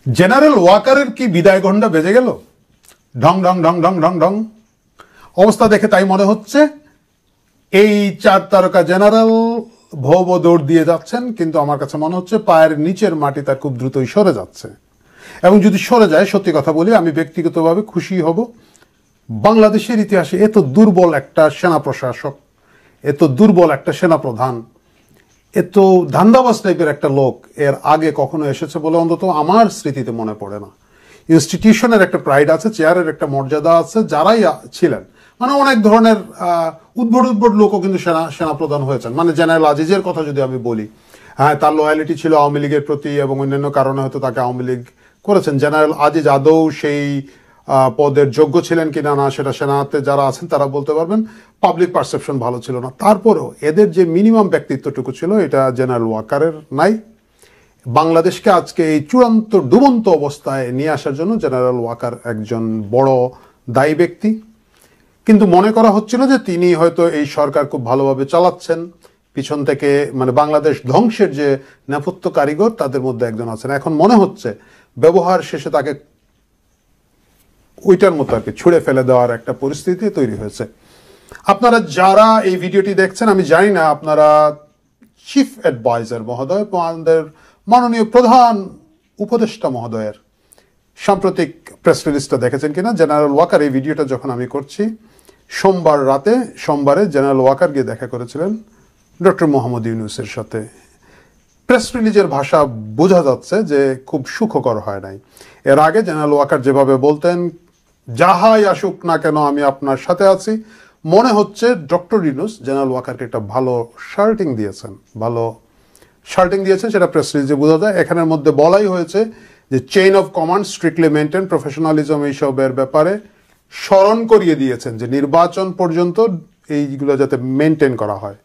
General ওয়াকারের কি বিদায় ঘণ্টা বেজে গেল? ঢং ঢং ঢং ঢং ঢং ঢং অবস্থা দেখে তাই মনে হচ্ছে এই 4 তারকা জেনারেল ভব দৌড় দিয়ে যাচ্ছেন, কিন্তু আমার কাছে মনে হচ্ছে পায়ের নিচের মাটি তার খুব দ্রুতই সরে যাচ্ছে। এবং যদি সরে যায়, সত্যি কথা বলি, আমি ব্যক্তিগতভাবে খুশি হব। বাংলাদেশের ইতিহাসে এত দুর্বল একটা সেনা প্রশাসক, এত দুর্বল একটা সেনাপ্রধান, এত ধান্দাবাজ টাইপের একটা লোক এর আগে কখনো এসেছে বলে অন্তত আমার স্মৃতিতে মনে পড়ে না। ইনস্টিটিউশনের একটা প্রাইড আছে, চেয়ারের একটা মর্যাদা আছে, যারাই ছিলেন, মানে অনেক ধরনের উদ্ভট উদ্ভট লোকও কিন্তু সেনাপ্রধান হয়েছেন। মানে জেনারেল আজিজের কথা যদি আমি বলি, হ্যাঁ, তার লয়ালিটি ছিল আওয়ামী লীগের প্রতি এবং অন্যান্য কারণে হয়তো তাকে আওয়ামী লীগ করেছেন। জেনারেল আজিজ আদৌ সেই পদের যোগ্য ছিলেন কিনা না সেটা সেনাতে যারা আছেন তারা বলতে পারবেন। পাবলিক পারসেপশন ভালো ছিল না, তারপরেও এদের যে মিনিমাম ব্যক্তিত্বটুকু ছিল এটা জেনারেল ওয়াকারের নাই। বাংলাদেশকে আজকে এই চূড়ান্ত ডুবন্ত অবস্থায় নিয়ে আসার জন্য জেনারেল ওয়াকার একজন বড় দায়ী ব্যক্তি। কিন্তু মনে করা হচ্ছিল যে তিনি হয়তো এই সরকার খুব ভালোভাবে চালাচ্ছেন, পিছন থেকে মানে বাংলাদেশ ধ্বংসের যে নেপথ্য কারিগর তাদের মধ্যে একজন আছেন। এখন মনে হচ্ছে ব্যবহার শেষে তাকে ওইটার মতো আর কি ছুঁড়ে ফেলে দেওয়ার একটা পরিস্থিতি তৈরি হয়েছে। আপনারা যারা এই ভিডিওটি দেখছেন, আমি জানি না আপনারা চিফ অ্যাডভাইজার মহোদয়, আমাদের মাননীয় প্রধান উপদেষ্টা মহোদয়ের সাম্প্রতিক প্রেস রিলিজটা দেখেছেন কিনা। জেনারেল ওয়াকার, এই ভিডিওটা যখন আমি করছি সোমবারে জেনারেল ওয়াকার গিয়ে দেখা করেছিলেন ডক্টর মোহাম্মদ ইউনূসের সাথে। প্রেস রিলিজের ভাষা বোঝা যাচ্ছে যে খুব সুখকর হয় নাই। এর আগে জেনারেল ওয়াকার যেভাবে বলতেন, যাহাই আসুক না কেন আমি আপনার সাথে আছি, মনে হচ্ছে ডক্টর ইউনূস জেনারেল ওয়াকারকে একটা ভালো শার্টিং দিয়েছেন, সেটা প্রেস রিলিজে বোঝা যায়। এখানের মধ্যে বলাই হয়েছে যে chain of command strictly maintain, professionalism এইসবের ব্যাপারে স্মরণ করিয়ে দিয়েছেন যে নির্বাচন পর্যন্ত এইগুলো যাতে মেনটেন করা হয়।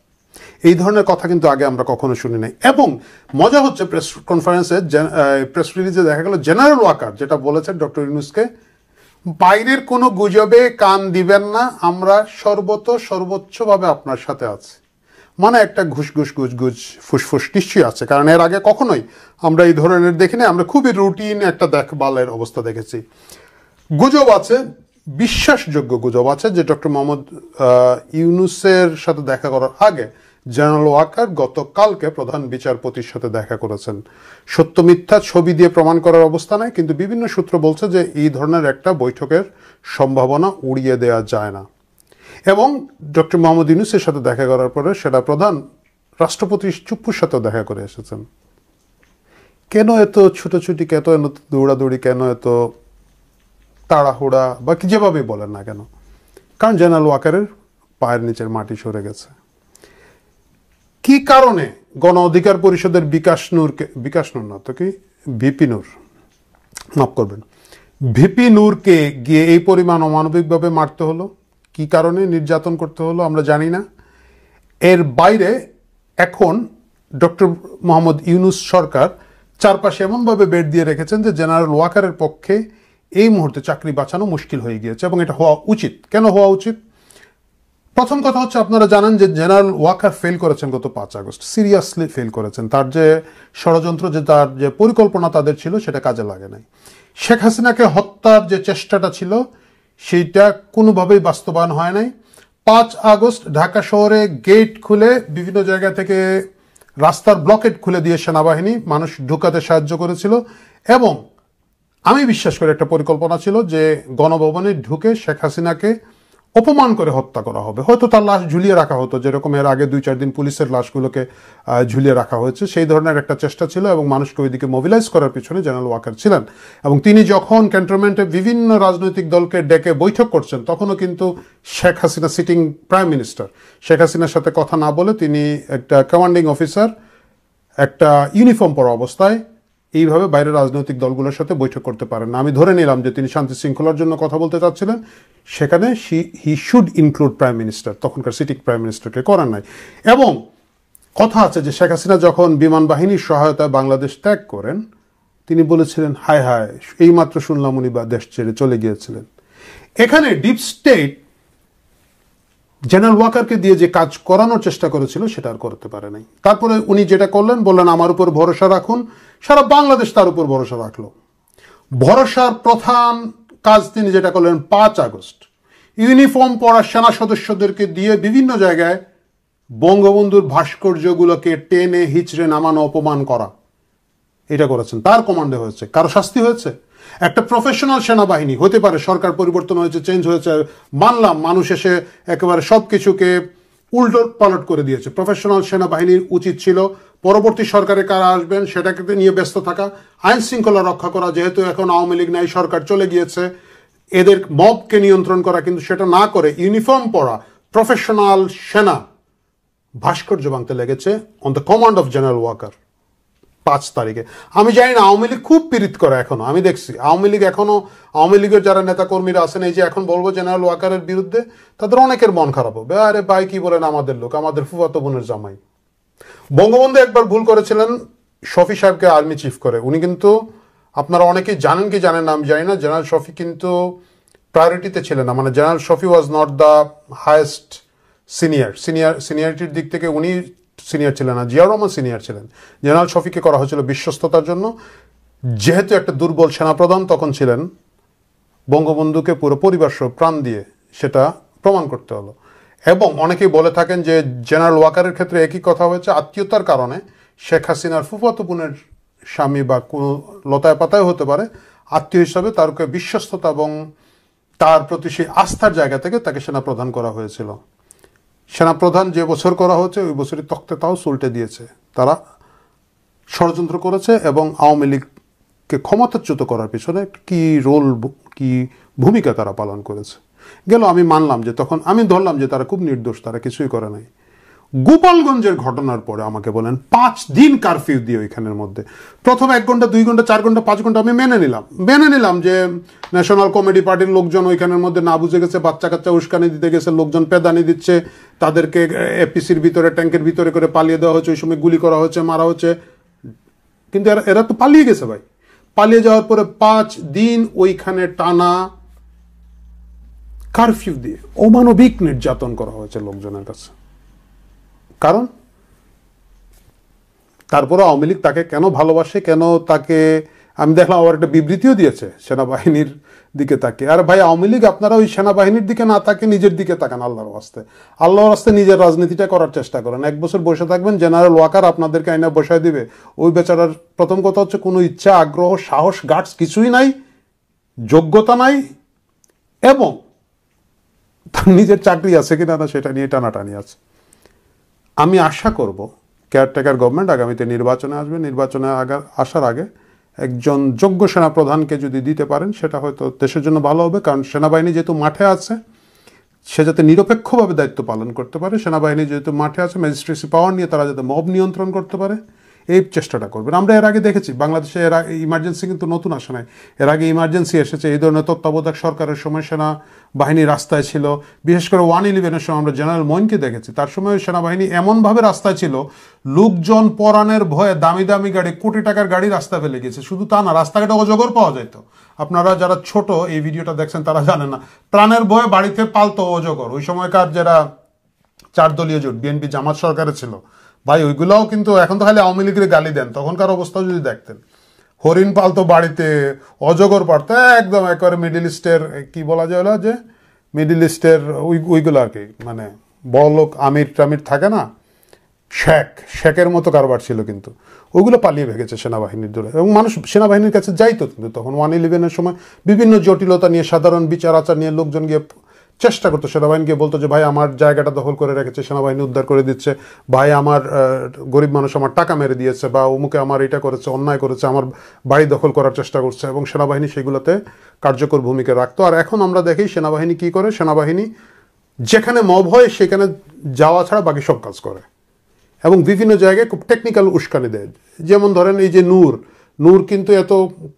এই ধরনের কথা কিন্তু আগে আমরা কখনো শুনি নাই। এবং মজা হচ্ছে প্রেস কনফারেন্সে প্রেস রিলিজে দেখা গেল জেনারেল ওয়াকার যেটা বলেছেন ডক্টর ইউনূসকে, বাইরের কোনো গুজবে কান দিবেন না, আমরা সর্বোচ্চভাবে আপনার সাথে আছি। মানে একটা ঘুষ ফুসফুস নিশ্চয়ই আছে, কারণ এর আগে কখনোই আমরা এই ধরনের দেখিনি। আমরা খুবই রুটিন একটা দেখভালের অবস্থা দেখেছি। গুজব আছে, বিশ্বাসযোগ্য গুজব আছে যে ডক্টর মোহাম্মদ ইউনূসের সাথে দেখা করার আগে জেনারেল ওয়াকার গতকালকে প্রধান বিচারপতির সাথে দেখা করেছেন। সত্য মিথ্যা ছবি দিয়ে প্রমাণ করার অবস্থা নাই, কিন্তু বিভিন্ন সূত্র বলছে যে এই ধরনের একটা বৈঠকের সম্ভাবনা উড়িয়ে দেওয়া যায় না। এবং ডক্টর মোহাম্মদ ইউনূসের সাথে দেখা করার পরে সেটা প্রধান রাষ্ট্রপতি চুপ্পুর সাথেও দেখা করে এসেছেন। কেন এত ছুটোছুটি, কেন এত দৌড়াদৌড়ি, কেন এত তাড়াহুড়া বা কি যেভাবে বলেন না কেন? কারণ জেনারেল ওয়াকারের পায়ের নিচের মাটি সরে গেছে। কি কারণে গণ অধিকার পরিষদের ভিপি নূরকে গিয়ে এই পরিমাণ অমানবিকভাবে মারতে হলো, কি কারণে নির্যাতন করতে হলো আমরা জানি না। এর বাইরে এখন ডক্টর মোহাম্মদ ইউনূস সরকার চারপাশে এমনভাবে বেড দিয়ে রেখেছেন যে জেনারেল ওয়াকারের পক্ষে এই মুহূর্তে চাকরি বাঁচানো মুশকিল হয়ে গিয়েছে, এবং এটা হওয়া উচিত। কেন হওয়া উচিত? প্রথম কথা হচ্ছে, আপনারা জানেন যে জেনারেল ওয়াকার ফেল করেছেন গত 5 আগস্ট, সিরিয়াসলি ফেল করেছেন। তার যে ষড়যন্ত্র, তার যে পরিকল্পনা তাদের ছিল সেটা কাজে লাগে নাই। শেখ হাসিনাকে হত্যার যে চেষ্টাটা ছিল সেইটা কোনোভাবেই বাস্তবায়ন হয় নাই। 5 আগস্ট ঢাকা শহরে গেট খুলে বিভিন্ন জায়গা থেকে রাস্তার ব্লকেট খুলে দিয়ে সেনাবাহিনী মানুষ ঢুকাতে সাহায্য করেছিল, এবং আমি বিশ্বাস করি একটা পরিকল্পনা ছিল যে গণভবনে ঢুকে শেখ হাসিনাকে অপমান করে হত্যা করা হবে। হয়তো তার লাশ ঝুলিয়ে রাখা হতো, যেরকম এর আগে 2-4 দিন পুলিশের লাশগুলোকে ঝুলিয়ে রাখা হয়েছে, সেই ধরনের একটা চেষ্টা ছিল। এবং মানুষকে ওইদিকে মোবিলাইজ করার পিছনে জেনারেল ওয়াকার ছিলেন। এবং তিনি যখন ক্যান্টনমেন্টে বিভিন্ন রাজনৈতিক দলকে ডেকে বৈঠক করছেন, তখনও কিন্তু Sheikh Hasina sitting prime minister, Sheikh হাসিনার সাথে কথা না বলে তিনি একটা কমান্ডিং অফিসার একটা ইউনিফর্ম পরা অবস্থায় এইভাবে বাইরের রাজনৈতিক দলগুলোর সাথে বৈঠক করতে পারেন না। আমি ধরে নিলাম যে তিনি শান্তি শৃঙ্খলার জন্য কথা বলতে চাচ্ছিলেন, সেখানে he should include prime minister, তখনকার সিটিং প্রাইম মিনিস্টারকে করার নাই। এবং কথা আছে যে শেখ হাসিনা যখন বিমান বাহিনীর সহায়তায় বাংলাদেশ ত্যাগ করেন, তিনি বলেছিলেন, হায় হায়, এইমাত্র শুনলাম উনি বা দেশ ছেড়ে চলে গিয়েছিলেন। এখানে ডিপ স্টেট জেনারেল ওয়াকারকে দিয়ে যে কাজ করানোর চেষ্টা করেছিল সেটা আর করতে পারে নাই। তারপরে উনি যেটা করলেন, বললেন আমার উপর ভরসা রাখুন, সারা বাংলাদেশ তার উপর ভরসা রাখলো। ভরসার প্রধান কাজ তিনি যেটা করলেন 5 আগস্ট ইউনিফর্ম পরা সেনা সদস্যদেরকে দিয়ে বিভিন্ন জায়গায় বঙ্গবন্ধুর ভাস্কর্যগুলোকে টেনে হিচড়ে নামানো, অপমান করা, এটা করেছেন। তার কমান্ডে হয়েছে। কারো শাস্তি হয়েছে? একটা প্রফেশনাল সেনাবাহিনী হতে পারে, সরকার পরিবর্তন হয়েছে, চেঞ্জ হয়েছে, মানলাম, মানুষ এসে একেবারে সব কিছুকে উল্টো পালট করে দিয়েছে। প্রফেশনাল সেনাবাহিনীর উচিত ছিল পরবর্তী সরকারে কারা আসবেন সেটাকে নিয়ে ব্যস্ত থাকা, আইন শৃঙ্খলা রক্ষা করা। যেহেতু এখন আওয়ামী লীগ নাই, সরকার চলে গিয়েছে, এদের মবকে নিয়ন্ত্রণ করা। কিন্তু সেটা না করে ইউনিফর্ম পরা প্রফেশনাল সেনা ভাস্কর্য ভাঙতে লেগেছে on the command of general Waker 5 তারিখে। আমি জানি না, আওয়ামী লীগ খুব পীড়িত করে এখনো। আমি দেখছি আওয়ামী লীগ এখনো, আওয়ামী লীগের যারা নেতা কর্মীরা আছেন, এই যে এখন বলবো জেনারেল ওয়াকারের বিরুদ্ধে, তাদের অনেকের মন খারাপ হবে। আরে ভাই কি বলেন, আমাদের লোক, আমাদের ফুফাতো বোনের জামাই। বঙ্গবন্ধু একবার ভুল করেছিলেন শফি সাহেবকে আর্মি চিফ করে। উনি কিন্তু, আপনারা অনেকেই জানেন কি জানেন না আমি জানি না, জেনারেল শফি কিন্তু প্রায়োরিটিতে ছিলেন না। মানে general Shafi was not the highest সিনিয়রিটির দিক থেকে উনি সিনিয়র ছিলেন না, জিয়াউর রহমান সিনিয়র ছিলেন। জেনারেল শফিকে করা হয়েছিল বিশ্বস্ততার জন্য। যেহেতু একটা দুর্বল সেনাপ্রধান তখন ছিলেন, বঙ্গবন্ধুকে পুরো পরিবার সহ প্রাণ দিয়ে সেটা প্রমাণ করতে হলো। এবং অনেকেই বলে থাকেন যে জেনারেল ওয়াকারের ক্ষেত্রে একই কথা হয়েছে, আত্মীয়তার কারণে শেখ হাসিনার ফুফাতো বোনের স্বামী বা কোনো লতায় পাতায় হতে পারে, আত্মীয় হিসাবে তারকে বিশ্বস্ততা এবং তার প্রতি সেই আস্থার জায়গা থেকে তাকে সেনাপ্রধান করা হয়েছিল। সেনাপ্রধান যে বছর করা হয়েছে ওই বছরই তখতে তাও উল্টে দিয়েছে। তারা ষড়যন্ত্র করেছে এবং আওয়ামী লীগকে ক্ষমতাচ্যুত করার পিছনে কি রোল, কি ভূমিকা তারা পালন করেছে গেল। আমি মানলাম যে তখন আমি ধরলাম যে তারা খুব নির্দোষ, তারা কিছুই করে নাই। গোপালগঞ্জের ঘটনার পরে আমাকে বলেন 5 দিন কারফিউ দিয়ে ওইখানের মধ্যে, প্রথম 1 ঘন্টা 2 ঘন্টা 4 ঘন্টা 5 ঘন্টা আমি মেনে নিলাম যে ন্যাশনাল কমেডি পার্টির লোকজন ওইখানের মধ্যে না বুঝে গেছে, বাচ্চা কাচ্চা উস্কানি দিতে গেছে, লোকজন পেদানি দিচ্ছে, তাদেরকে এপিসির ভিতরে ট্যাঙ্কের ভিতরে করে পালিয়ে দেওয়া হয়েছে, ওই সময় গুলি করা হয়েছে, মারা হচ্ছে। কিন্তু এরা তো পালিয়ে গেছে ভাই। পালিয়ে যাওয়ার পরে 5 দিন ওইখানে টানা কারফিউ দিয়ে অমানবিক নির্যাতন করা হয়েছে লোকজনের কাছে। কারণ তারপরে আওয়ামী লীগ তাকে কেন ভালোবাসে, কেন তাকে, আমি দেখলাম আবার একটা বিবৃতিও দিয়েছে সেনাবাহিনীর দিকে তাকে। আর ভাই আওয়ামী লীগ আপনারা ওই সেনাবাহিনীর দিকে না তাকে নিজের দিকে তাকান। আল্লাহর রাস্তায় নিজের রাজনীতিটা করার চেষ্টা করেন। 1 বছর বসে থাকবেন, জেনারেল ওয়াকার আপনাদেরকে আইনা বসায় দিবে। ওই বেচারার প্রথম কথা হচ্ছে কোনো ইচ্ছা, আগ্রহ, সাহস, গাটস কিছুই নাই, যোগ্যতা নাই, এবং তার নিজের চাকরি আছে কিনা না সেটা নিয়ে টানাটানি আছে। আমি আশা করব কেয়ারটেকার গভর্নমেন্ট আগামীতে নির্বাচনে আসবে, নির্বাচনে আসার আগে একজন যোগ্য সেনাপ্রধানকে যদি দিতে পারেন সেটা হয়তো দেশের জন্য ভালো হবে। কারণ সেনাবাহিনী যেহেতু মাঠে আছে, সে যাতে নিরপেক্ষভাবে দায়িত্ব পালন করতে পারে। সেনাবাহিনী যেহেতু মাঠে আছে, ম্যাজিস্ট্রেসি পাওয়ার নিয়ে তারা যাতে মব নিয়ন্ত্রণ করতে পারে, এই চেষ্টাটা করবেন। আমরা এর আগে দেখেছি বাংলাদেশে ইমার্জেন্সি কিন্তু নতুন আসে নাই, এর আগে ইমার্জেন্সি এসেছে। এই ধরনের তত্ত্বাবধায়ক সরকারের সময় সেনাবাহিনী রাস্তায় ছিল। বিশেষ করে 1/11-এর সময় আমরা জেনারেল মইনকে দেখেছি, তার সময় সেনাবাহিনী এমনভাবে রাস্তায় ছিল, লোকজন পরাণের ভয়ে দামি দামি গাড়ি, কোটি টাকার গাড়ি রাস্তায় ফেলে গেছে। শুধু তা না, রাস্তাঘাটে অজগর পাওয়া যেত। আপনারা যারা ছোট এই ভিডিওটা দেখছেন তারা জানেন না, প্রাণের ভয়ে বাড়িতে পালতো অজগর। ওই সময়কার যারা 4 দলীয় জোট বিএনপি জামাত সরকারে ছিল ভাই, ওইগুলোও কিন্তু, এখন তো খালি আওয়ামী লীগের গালি দেন, তখনকার অবস্থা যদি দেখতেন, হরিণ পালতো বাড়িতে, অজগর পারতো, একদম একবারে মিডিল ইস্টের, কি বলা যায় ওরা, যে মিডিল ইস্টের ওইগুলো আর কি, মানে বড় লোক আমির টামির থাকে না, শেখের মতো কারবার ছিল। কিন্তু ওইগুলো পালিয়ে ভেগেছে সেনাবাহিনীর দূরে, এবং মানুষ সেনাবাহিনীর কাছে যাইতো। কিন্তু তখন 1/11-এর সময় বিভিন্ন জটিলতা নিয়ে, সাধারণ বিচার আচার নিয়ে লোকজন গিয়ে চেষ্টা করতো, সেনাবাহিনীকে বলতো যে ভাই আমার জায়গাটা দখল করে রেখেছে, সেনাবাহিনী উদ্ধার করে দিচ্ছে, ভাই আমার গরিব মানুষ আমার টাকা মেরে দিয়েছে, বা অমুকে আমার এটা করেছে, অন্যায় করেছে, আমার বাড়ি দখল করার চেষ্টা করছে, এবং সেনাবাহিনী সেগুলোতে কার্যকর ভূমিকা রাখতো। আর এখন আমরা দেখি সেনাবাহিনী কি করে, সেনাবাহিনী যেখানে মব হয় সেখানে যাওয়া ছাড়া বাকি সব কাজ করে, এবং বিভিন্ন জায়গায় খুব টেকনিক্যাল উস্কানি দেয়। যেমন ধরেন এই যে নূর কিন্তু এত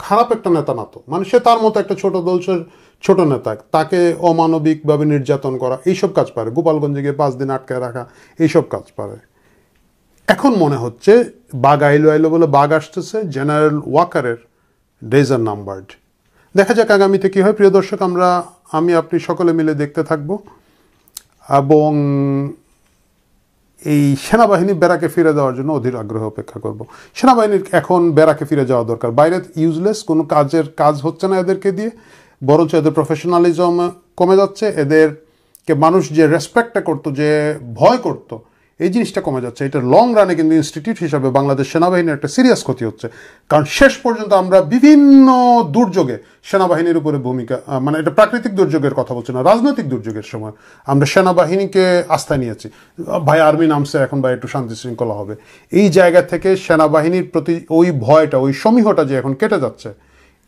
খারাপ একটা নেতা না তো, মানে সে তার মতো একটা ছোট দলসের ছোট নেতা, তাকে অমানবিকভাবে নির্যাতন করা, এইসব কাজ পারে। গোপালগঞ্জে গিয়ে 5 দিন আটকায় রাখা, এইসব কাজ পারে। এখন মনে হচ্ছে বাঘ আইলো বলে বাঘ আসতেছে, জেনারেল ওয়াকারের ডেজ আর নাম্বারড। দেখা যাক আগামীতে কী হয়। প্রিয় দর্শক, আমি আপনি সকলে মিলে দেখতে থাকবো, এবং এই সেনাবাহিনী ব্যারাকে ফিরে যাওয়ার জন্য অধীর আগ্রহে অপেক্ষা করব। সেনাবাহিনীর এখন ব্যারাকে ফিরে যাওয়া দরকার। বাইরে ইউজলেস, কোনো কাজ হচ্ছে না এদেরকে দিয়ে, বরঞ্চ এদের প্রফেশনালিজম কমে যাচ্ছে, এদেরকে মানুষ যে রেসপেক্টটা করতো, যে ভয় করতো, এই জিনিসটা কমে যাচ্ছে। এটা লং রানে কিন্তু ইনস্টিটিউট হিসাবে বাংলাদেশ সেনাবাহিনীর একটা সিরিয়াস ক্ষতি হচ্ছে। কারণ শেষ পর্যন্ত আমরা বিভিন্ন দুর্যোগে সেনাবাহিনীর উপরে ভূমিকা, মানে এটা প্রাকৃতিক দুর্যোগের কথা বলছি না, রাজনৈতিক দুর্যোগের সময় আমরা সেনাবাহিনীকে আস্থায় নিয়েছি। ভাই আর্মি নামছে, এখন ভাই একটু শান্তি শৃঙ্খলা হবে। এই জায়গা থেকে সেনাবাহিনীর প্রতি ওই ভয়টা, ওই সমীহটা যে এখন কেটে যাচ্ছে,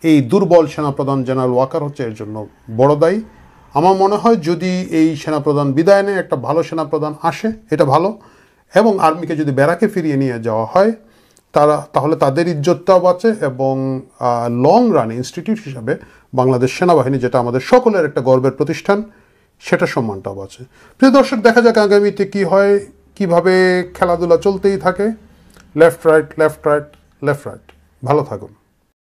এই দুর্বল সেনাপ্রধান জেনারেল ওয়াকার হচ্ছে এর জন্য বড় দায়ী। আমার মনে হয় যদি এই সেনাপ্রধান বিদায় নেয়, একটা ভালো সেনাপ্রধান আসে, এটা ভালো, এবং আর্মিকে যদি ব্যারাকে ফিরিয়ে নিয়ে যাওয়া হয়, তাহলে তাদের ইজ্জতটাও বাঁচে, এবং লং রানে ইনস্টিটিউট হিসাবে বাংলাদেশ সেনাবাহিনী, যেটা আমাদের সকলের একটা গর্বের প্রতিষ্ঠান, সেটা সম্মানটাও বাঁচে। প্রিয় দর্শক, দেখা যাক আগামীতে কি হয়, কিভাবে খেলাধুলা চলতেই থাকে। Left right, left right, left right. ভালো থাকুন।